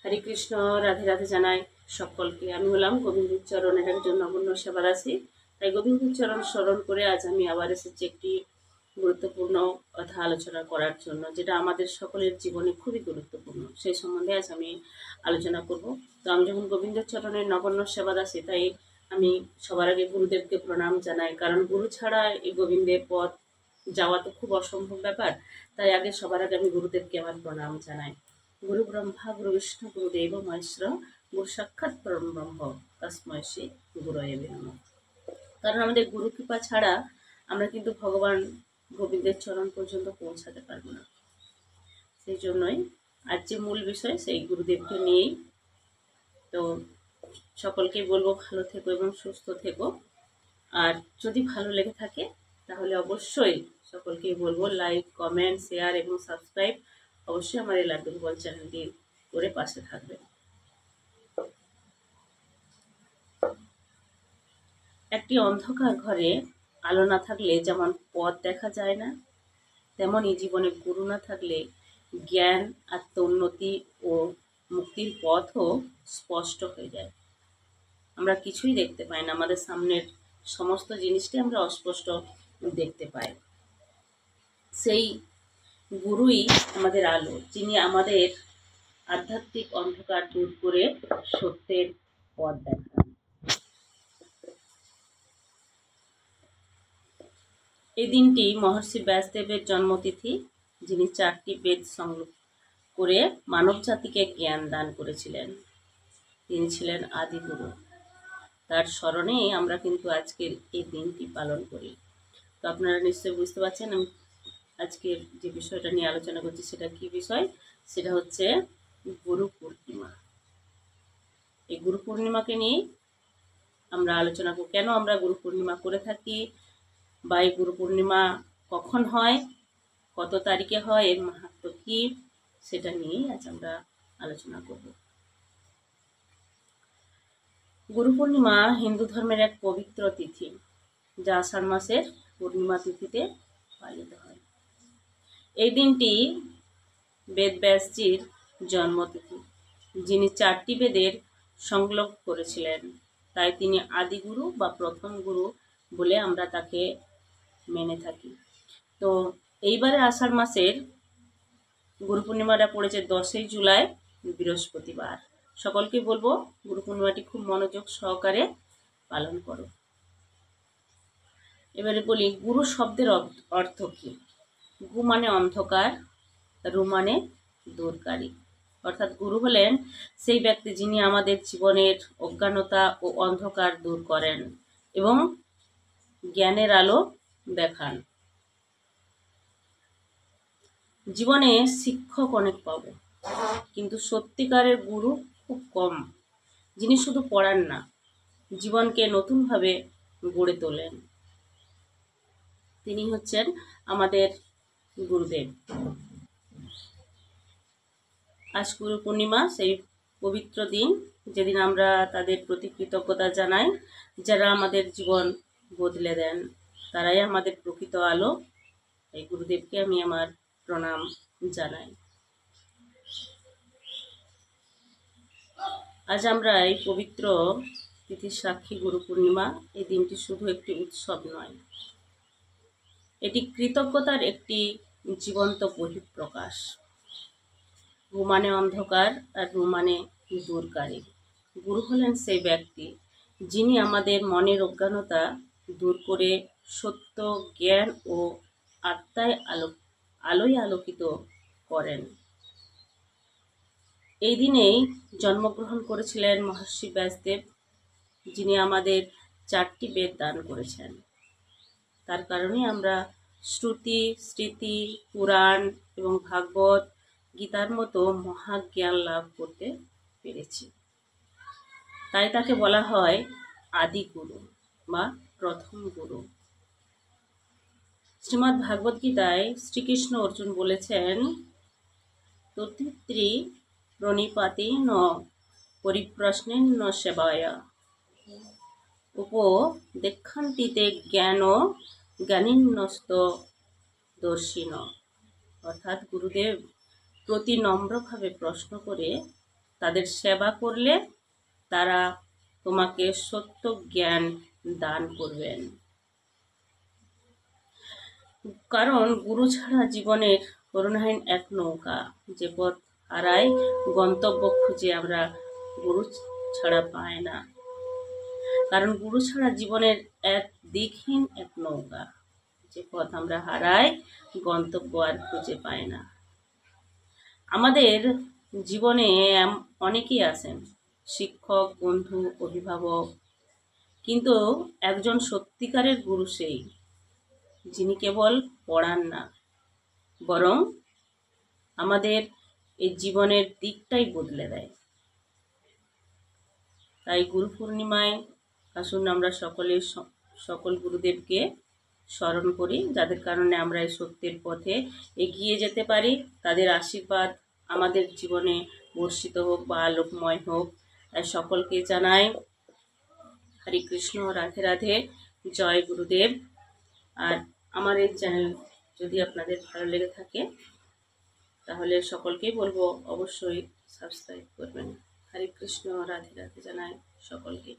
হরে কৃষ্ণ, রাধে রাধে জানাই সকলকে। আমি হলাম গোবিন্দের চরণের একজন নগণ্য সেবাদাসী। তাই গোবিন্দের চরণ স্মরণ করে আজ আমি আবার এসেছি একটি গুরুত্বপূর্ণ কথা আলোচনা করার জন্য, যেটা আমাদের সকলের জীবনে খুবই গুরুত্বপূর্ণ। সেই সম্বন্ধে আজ আমি আলোচনা করব। তো আমি যখন গোবিন্দের চরণের নগণ্য সেবাদাসী, তাই আমি সবার আগে গুরুদেবকে প্রণাম জানাই, কারণ গুরু ছাড়া এই গোবিন্দের পথ যাওয়া তো খুব অসম্ভব ব্যাপার। তাই আগে সবার আগে আমি গুরুদেবকে আমার প্রণাম জানাই। গুরু ব্রহ্মা গুরু বিষ্ণু গুরুদেব মহেশ্বর গুরু সাক্ষাৎ পরম ব্রহ্ম তস্মৈ শ্রী গুরুয়ে নমঃ। কারণ আমাদের গুরু কৃপা ছাড়া আমরা কিন্তু ভগবান গোবিন্দের চরণ পর্যন্ত পৌঁছাতে পারবো না। সেই জন্যই আজ যে মূল বিষয় সেই গুরুদেবকে নিয়েই। তো সকলকেই বলবো ভালো থেকো এবং সুস্থ থেকো। আর যদি ভালো লেগে থাকে তাহলে অবশ্যই সকলকেই বলবো লাইক, কমেন্ট, শেয়ার এবং সাবস্ক্রাইব অবশ্যই আমার এই লাড্ডু গোপাল চ্যানেলটি করে পাশে থাকবে। একটি অন্ধকার ঘরে আলো না থাকলে যেমন পথ দেখা যায় না, তেমনই জীবনে গুরু না থাকলে জ্ঞান, আত্মোন্নতি ও মুক্তির পথও স্পষ্ট হয়ে যায়। আমরা কিছুই দেখতে পাই না, আমাদের সামনের সমস্ত জিনিসটাই আমরা অস্পষ্ট দেখতে পাই। সেই গুরুই আমাদের আলো, যিনি আমাদের আধ্যাত্মিক অন্ধকার দূর করে সত্যের পথ দেখান। এই দিনটি মহর্ষি ব্যাসদেবের জন্মতিথি, যিনি 4টি বেদ সংগ্রহ করে মানব জাতিকে জ্ঞান দান করেছিলেন। তিনি ছিলেন আদিগুরু। তার স্মরণে আমরা কিন্তু আজকের এই দিনটি পালন করি। তো আপনারা নিশ্চয়ই বুঝতে পারছেন আমি আজকের যে বিষয়টা নিয়ে আলোচনা করছি সেটা কি বিষয়। সেটা হচ্ছে গুরু পূর্ণিমা। এই গুরু পূর্ণিমাকে নিয়ে আমরা আলোচনা করব। কেন আমরা গুরু পূর্ণিমা করে থাকি, বা এই গুরু পূর্ণিমা কখন হয়, কত তারিখে হয়, এর মাহাত্ম্য কি, সেটা নিয়েই আজ আমরা আলোচনা করব। গুরু পূর্ণিমা হিন্দু ধর্মের এক পবিত্র তিথি, যা আষাঢ় মাসের পূর্ণিমা তিথিতে পালিত হয়। এই দিনটি বেদব্যাসজির জন্মতিথি, যিনি 4টি বেদের সংকলন করেছিলেন। তাই তিনি আদিগুরু বা প্রথম গুরু বলে আমরা তাকে মেনে থাকি। তো এইবারে আষাঢ় মাসের গুরু পূর্ণিমাটা পড়েছে 10ই জুলাই, বৃহস্পতিবার। সকলকে বলবো গুরু পূর্ণিমাটি খুব মনোযোগ সহকারে পালন করো। এবারে বলি গুরু শব্দের অর্থ কি। গু মানে অন্ধকার, রু মানে দূরকারী। অর্থাৎ গুরু হলেন সেই ব্যক্তি যিনি আমাদের জীবনের অজ্ঞানতা ও অন্ধকার দূর করেন এবং জ্ঞানের আলো দেখান। জীবনে শিক্ষক অনেক পাবো, কিন্তু সত্যিকারের গুরু খুব কম, যিনি শুধু পড়ান না, জীবনকে নতুনভাবে গড়ে তোলেন। তিনি হচ্ছেন আমাদের গুরুদেব। আজ গুরু পূর্ণিমা, সেই পবিত্র দিন যেদিন আমরা তাদের প্রতি কৃতজ্ঞতা জানাই, যারা আমাদের জীবন বদলে দেন, তারাই আমাদের প্রকৃত আলো। এই গুরুদেবকে আমি আমার প্রণাম জানাই। আজ আমরা এই পবিত্র তিথির সাক্ষী গুরু পূর্ণিমা। এই দিনটি শুধু একটি উৎসব নয়, এটি কৃতজ্ঞতার একটি জীবন্ত বহিঃপ্রকাশ। গু মানে অন্ধকার আর রু মানে দূরকারী। গুরু হলেন সেই ব্যক্তি যিনি আমাদের মনের অজ্ঞানতা দূর করে সত্য, জ্ঞান ও আত্মায় আলোয় আলোকিত করেন। এই দিনেই জন্মগ্রহণ করেছিলেন মহর্ষি ব্যাসদেব, যিনি আমাদের 4টি বেদ দান করেছেন। তার কারণে আমরা শ্রুতি, স্মৃতি, পুরাণ এবং ভাগবত গীতার মতো মহাজ্ঞান লাভ করতে পেরেছি। তাই তাকে বলা হয় আদিগুরু বা প্রথম গুরু। শ্রীমদ্ ভাগবত গীতায় শ্রীকৃষ্ণ অর্জুন বলেছেন, তত্ত্বি প্রণিপাতি ন পরিপ্রশ্নে ন সেবায়া উপদেক্ষান্তিতে জ্ঞান জ্ঞানীনস্ত দর্শিন। অর্থাৎ গুরুদেব প্রতি নম্রভাবে প্রশ্ন করে তাদের সেবা করলে তারা তোমাকে সত্য জ্ঞান দান করবেন। কারণ গুরু ছাড়া জীবনের করুণাহীন এক নৌকা, যে পথ হারায় গন্তব্য খুঁজে আমরা গুরু ছাড়া পায় না। কারণ গুরু ছাড়া জীবনের এক দিকহীন এক নৌকা, যে পথ আমরা হারাই গন্তব্য আর খুঁজে পাই না। আমাদের জীবনে অনেকেই আছেন, শিক্ষক, বন্ধু, অভিভাবক, কিন্তু একজন সত্যিকারের গুরু সেই, যিনি কেবল পড়ান না, বরং আমাদের এই জীবনের দিকটাই বদলে দেয়। তাই গুরু পূর্ণিমায় আসুন আমরা সকল গুরুদেবকে স্মরণ করি, যাদের কারণে আমরা এই সত্যের পথে এগিয়ে যেতে পারি। তাদের আশীর্বাদ আমাদের জীবনে বর্ষিত হোক বা আলোকময় হোক। তাই সকলকে জানাই হরে কৃষ্ণ, রাধে রাধে, জয় গুরুদেব। আর আমার এই চ্যানেল যদি আপনাদের ভালো লেগে থাকে তাহলে সকলকেই বলবো অবশ্যই সাবস্ক্রাইব করবেন। হরে কৃষ্ণ, রাধে রাধে জানাই সকলকে।